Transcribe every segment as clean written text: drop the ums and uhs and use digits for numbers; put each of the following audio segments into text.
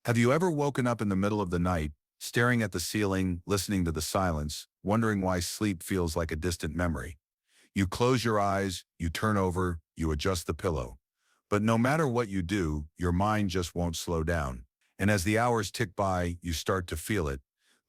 Have you ever woken up in the middle of the night, staring at the ceiling, listening to the silence, wondering why sleep feels like a distant memory? You close your eyes, you turn over, you adjust the pillow. But no matter what you do, your mind just won't slow down. And as the hours tick by, you start to feel it.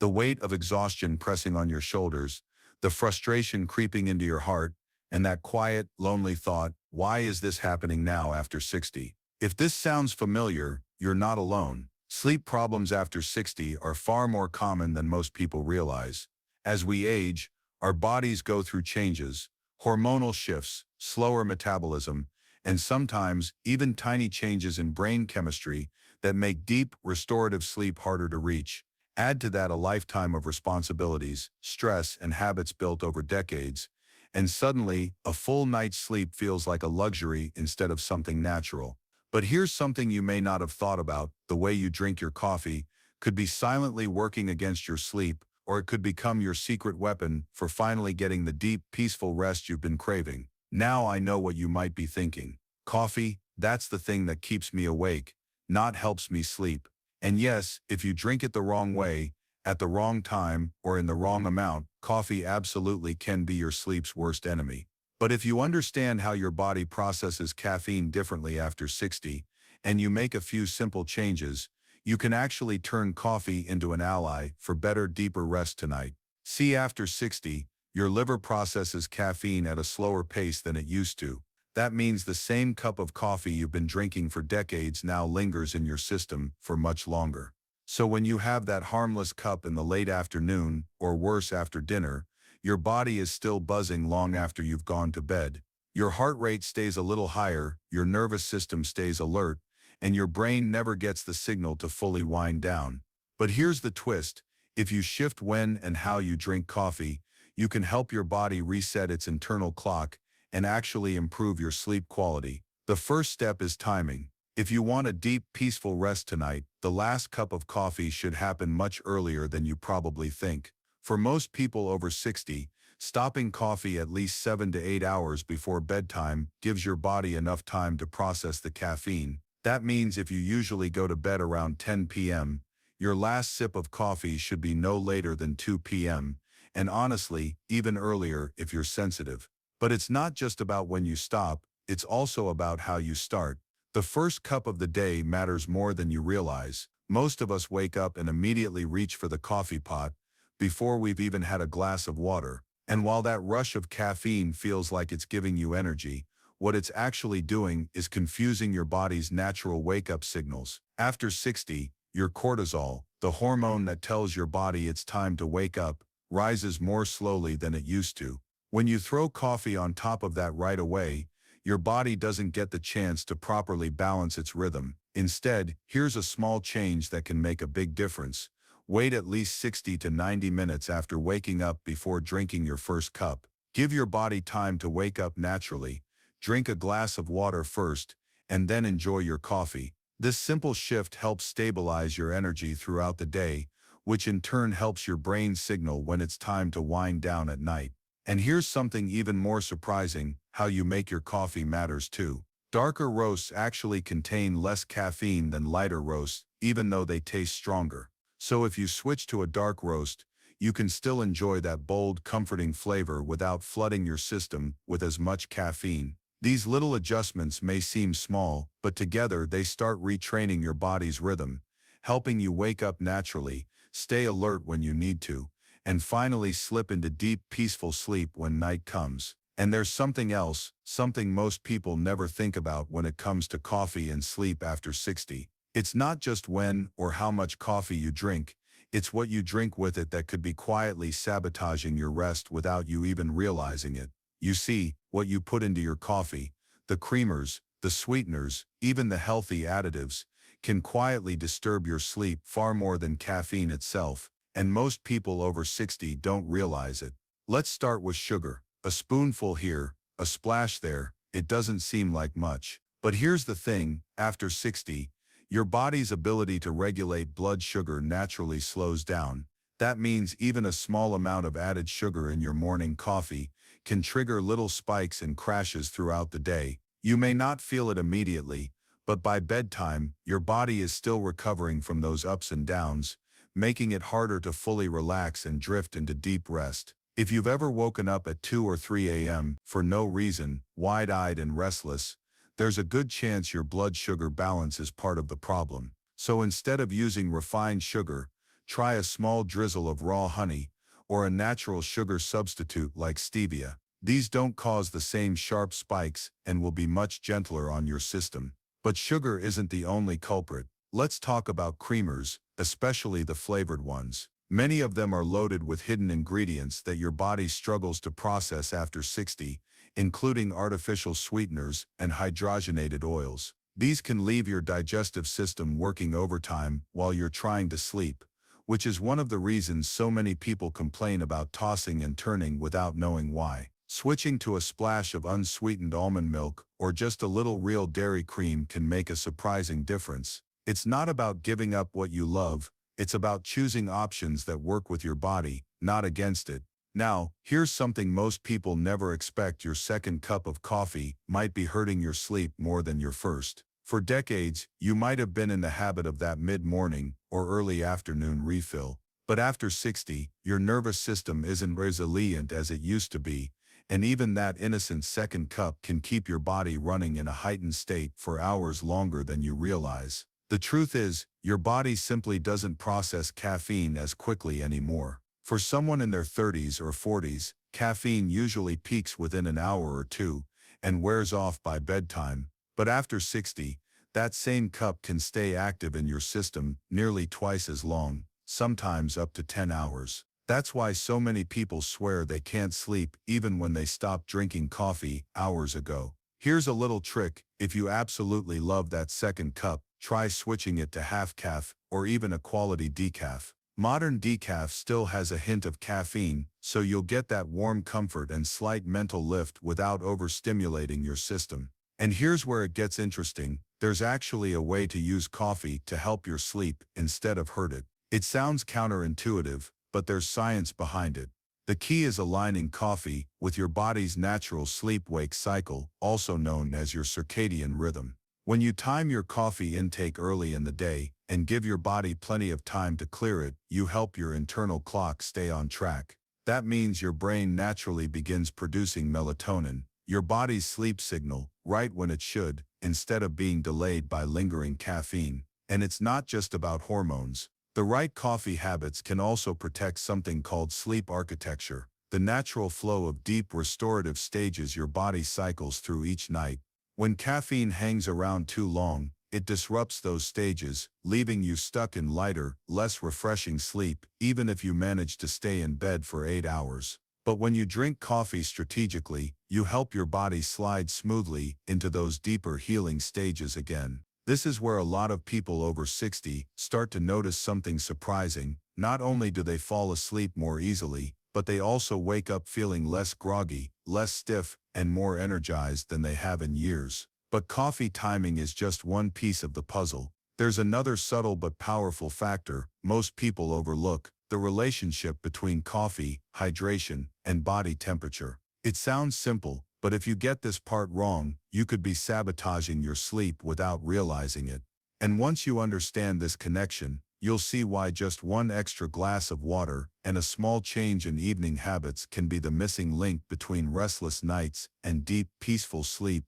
The weight of exhaustion pressing on your shoulders, the frustration creeping into your heart, and that quiet, lonely thought, why is this happening now after 60? If this sounds familiar, you're not alone. Sleep problems after 60 are far more common than most people realize. As we age, our bodies go through changes, hormonal shifts, slower metabolism, and sometimes even tiny changes in brain chemistry that make deep, restorative sleep harder to reach. Add to that a lifetime of responsibilities, stress, and habits built over decades, and suddenly, a full night's sleep feels like a luxury instead of something natural. But here's something you may not have thought about: the way you drink your coffee could be silently working against your sleep, or it could become your secret weapon for finally getting the deep, peaceful rest you've been craving. Now I know what you might be thinking. Coffee, that's the thing that keeps me awake, not helps me sleep. And yes, if you drink it the wrong way, at the wrong time, or in the wrong amount, coffee absolutely can be your sleep's worst enemy. But if you understand how your body processes caffeine differently after 60, and you make a few simple changes, you can actually turn coffee into an ally for better, deeper rest tonight. See, after 60, your liver processes caffeine at a slower pace than it used to. That means the same cup of coffee you've been drinking for decades now lingers in your system for much longer. So when you have that harmless cup in the late afternoon, or worse after dinner, your body is still buzzing long after you've gone to bed. Your heart rate stays a little higher, your nervous system stays alert, and your brain never gets the signal to fully wind down. But here's the twist: if you shift when and how you drink coffee, you can help your body reset its internal clock and actually improve your sleep quality. The first step is timing. If you want a deep, peaceful rest tonight, the last cup of coffee should happen much earlier than you probably think. For most people over 60, stopping coffee at least 7 to 8 hours before bedtime gives your body enough time to process the caffeine. That means if you usually go to bed around 10 p.m., your last sip of coffee should be no later than 2 p.m., and honestly, even earlier if you're sensitive. But it's not just about when you stop, it's also about how you start. The first cup of the day matters more than you realize. Most of us wake up and immediately reach for the coffee pot before we've even had a glass of water. And while that rush of caffeine feels like it's giving you energy, what it's actually doing is confusing your body's natural wake-up signals. After 60, your cortisol, the hormone that tells your body it's time to wake up, rises more slowly than it used to. When you throw coffee on top of that right away, your body doesn't get the chance to properly balance its rhythm. Instead, here's a small change that can make a big difference. Wait at least 60 to 90 minutes after waking up before drinking your first cup. Give your body time to wake up naturally. Drink a glass of water first, and then enjoy your coffee. This simple shift helps stabilize your energy throughout the day, which in turn helps your brain signal when it's time to wind down at night. And here's something even more surprising: how you make your coffee matters too. Darker roasts actually contain less caffeine than lighter roasts, even though they taste stronger. So if you switch to a dark roast, you can still enjoy that bold, comforting flavor without flooding your system with as much caffeine. These little adjustments may seem small, but together they start retraining your body's rhythm, helping you wake up naturally, stay alert when you need to, and finally slip into deep, peaceful sleep when night comes. And there's something else, something most people never think about when it comes to coffee and sleep after 60. It's not just when or how much coffee you drink, it's what you drink with it that could be quietly sabotaging your rest without you even realizing it. You see, what you put into your coffee, the creamers, the sweeteners, even the healthy additives, can quietly disturb your sleep far more than caffeine itself, and most people over 60 don't realize it. Let's start with sugar. A spoonful here, a splash there, it doesn't seem like much. But here's the thing: after 60, your body's ability to regulate blood sugar naturally slows down. That means even a small amount of added sugar in your morning coffee can trigger little spikes and crashes throughout the day. You may not feel it immediately, But by bedtime, your body is still recovering from those ups and downs, making it harder to fully relax and drift into deep rest. If you've ever woken up at 2 or 3 a.m. for no reason, wide-eyed and restless, there's a good chance your blood sugar balance is part of the problem. So instead of using refined sugar, try a small drizzle of raw honey or a natural sugar substitute like stevia. These don't cause the same sharp spikes and will be much gentler on your system. But sugar isn't the only culprit. Let's talk about creamers, especially the flavored ones. Many of them are loaded with hidden ingredients that your body struggles to process after 60, including artificial sweeteners and hydrogenated oils. These can leave your digestive system working overtime while you're trying to sleep, which is one of the reasons so many people complain about tossing and turning without knowing why. Switching to a splash of unsweetened almond milk or just a little real dairy cream can make a surprising difference. It's not about giving up what you love, it's about choosing options that work with your body, not against it. Now, here's something most people never expect: your second cup of coffee might be hurting your sleep more than your first. For decades, you might have been in the habit of that mid-morning or early afternoon refill. But after 60, your nervous system isn't resilient as it used to be, and even that innocent second cup can keep your body running in a heightened state for hours longer than you realize. The truth is, your body simply doesn't process caffeine as quickly anymore. For someone in their 30s or 40s, caffeine usually peaks within an hour or two and wears off by bedtime. But after 60, that same cup can stay active in your system nearly twice as long, sometimes up to 10 hours. That's why so many people swear they can't sleep even when they stopped drinking coffee hours ago. Here's a little trick: if you absolutely love that second cup, try switching it to half calf or even a quality decaf. Modern decaf still has a hint of caffeine, so you'll get that warm comfort and slight mental lift without overstimulating your system. And here's where it gets interesting: there's actually a way to use coffee to help your sleep instead of hurt it. It sounds counterintuitive, but there's science behind it. The key is aligning coffee with your body's natural sleep-wake cycle, also known as your circadian rhythm. When you time your coffee intake early in the day and give your body plenty of time to clear it, you help your internal clock stay on track. That means your brain naturally begins producing melatonin, your body's sleep signal, right when it should, instead of being delayed by lingering caffeine. And it's not just about hormones. The right coffee habits can also protect something called sleep architecture, the natural flow of deep restorative stages your body cycles through each night. When caffeine hangs around too long, it disrupts those stages, leaving you stuck in lighter, less refreshing sleep, even if you manage to stay in bed for 8 hours. But when you drink coffee strategically, you help your body slide smoothly into those deeper healing stages again. This is where a lot of people over 60 start to notice something surprising. Not only do they fall asleep more easily, but they also wake up feeling less groggy, less stiff, and more energized than they have in years. But coffee timing is just one piece of the puzzle. There's another subtle but powerful factor most people overlook: the relationship between coffee, hydration, and body temperature. It sounds simple, but if you get this part wrong, you could be sabotaging your sleep without realizing it. And once you understand this connection, you'll see why just one extra glass of water and a small change in evening habits can be the missing link between restless nights and deep, peaceful sleep.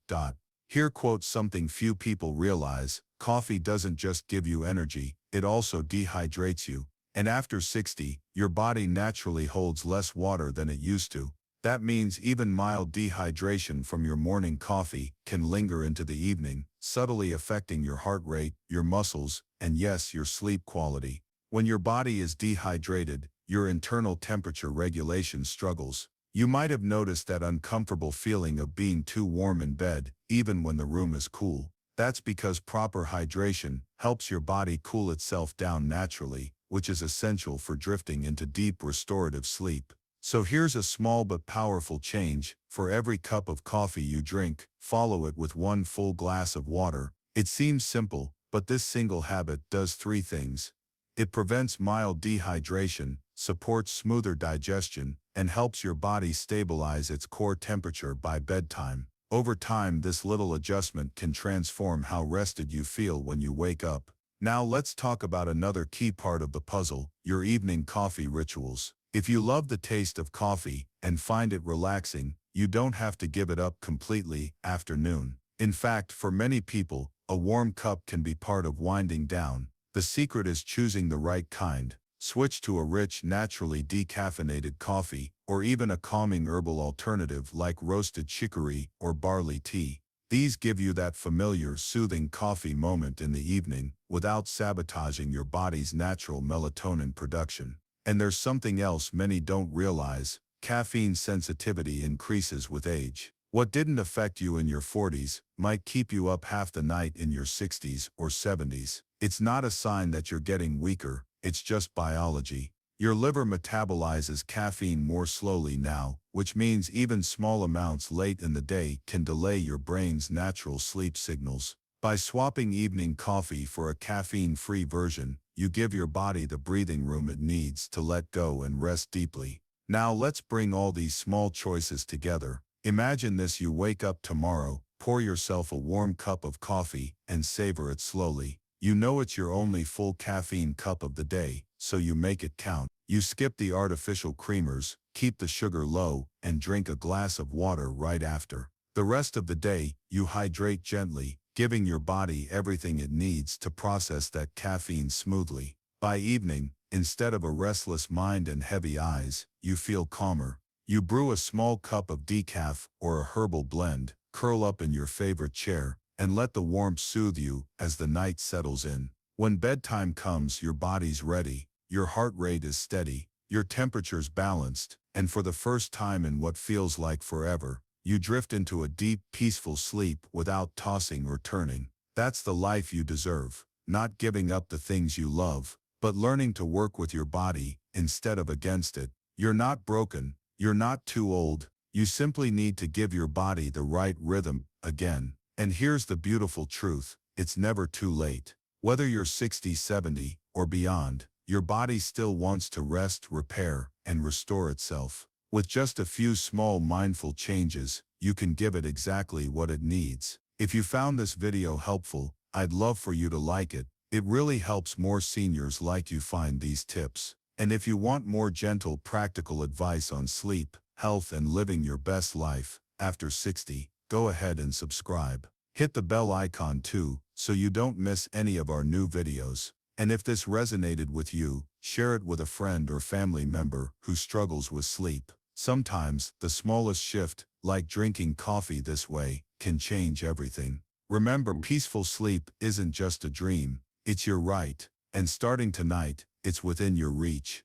Here quotes something few people realize: coffee doesn't just give you energy, it also dehydrates you. And after 60, your body naturally holds less water than it used to. That means even mild dehydration from your morning coffee can linger into the evening, subtly affecting your heart rate, your muscles, and yes, your sleep quality. When your body is dehydrated, your internal temperature regulation struggles. You might have noticed that uncomfortable feeling of being too warm in bed, even when the room is cool. That's because proper hydration helps your body cool itself down naturally, which is essential for drifting into deep restorative sleep. So here's a small but powerful change: for every cup of coffee you drink, follow it with one full glass of water. It seems simple, but this single habit does 3 things. It prevents mild dehydration, supports smoother digestion, and helps your body stabilize its core temperature by bedtime. Over time, this little adjustment can transform how rested you feel when you wake up. Now let's talk about another key part of the puzzle, your evening coffee rituals. If you love the taste of coffee and find it relaxing, you don't have to give it up completely after noon. In fact, for many people, a warm cup can be part of winding down. The secret is choosing the right kind. Switch to a rich, naturally decaffeinated coffee, or even a calming herbal alternative like roasted chicory or barley tea. These give you that familiar, soothing coffee moment in the evening without sabotaging your body's natural melatonin production. And there's something else many don't realize: caffeine sensitivity increases with age. What didn't affect you in your 40s might keep you up half the night in your 60s or 70s. It's not a sign that you're getting weaker, it's just biology. Your liver metabolizes caffeine more slowly now, which means even small amounts late in the day can delay your brain's natural sleep signals. By swapping evening coffee for a caffeine-free version, you give your body the breathing room it needs to let go and rest deeply. Now let's bring all these small choices together. Imagine this: you wake up tomorrow, pour yourself a warm cup of coffee, and savor it slowly. You know it's your only full caffeine cup of the day, so you make it count. You skip the artificial creamers, keep the sugar low, and drink a glass of water right after. The rest of the day, you hydrate gently, giving your body everything it needs to process that caffeine smoothly. By evening, instead of a restless mind and heavy eyes, you feel calmer. You brew a small cup of decaf or a herbal blend, curl up in your favorite chair, and let the warmth soothe you as the night settles in. When bedtime comes, your body's ready, your heart rate is steady, your temperature's balanced, and for the first time in what feels like forever, you drift into a deep, peaceful sleep without tossing or turning. That's the life you deserve, not giving up the things you love, but learning to work with your body instead of against it. You're not broken, you're not too old, you simply need to give your body the right rhythm again. And here's the beautiful truth: it's never too late. Whether you're 60, 70, or beyond, your body still wants to rest, repair, and restore itself. With just a few small mindful changes, you can give it exactly what it needs. If you found this video helpful, I'd love for you to like it. It really helps more seniors like you find these tips. And if you want more gentle, practical advice on sleep, health, and living your best life after 60, go ahead and subscribe. Hit the bell icon too, so you don't miss any of our new videos. And if this resonated with you, share it with a friend or family member who struggles with sleep. Sometimes, the smallest shift, like drinking coffee this way, can change everything. Remember, peaceful sleep isn't just a dream, it's your right. And starting tonight, it's within your reach.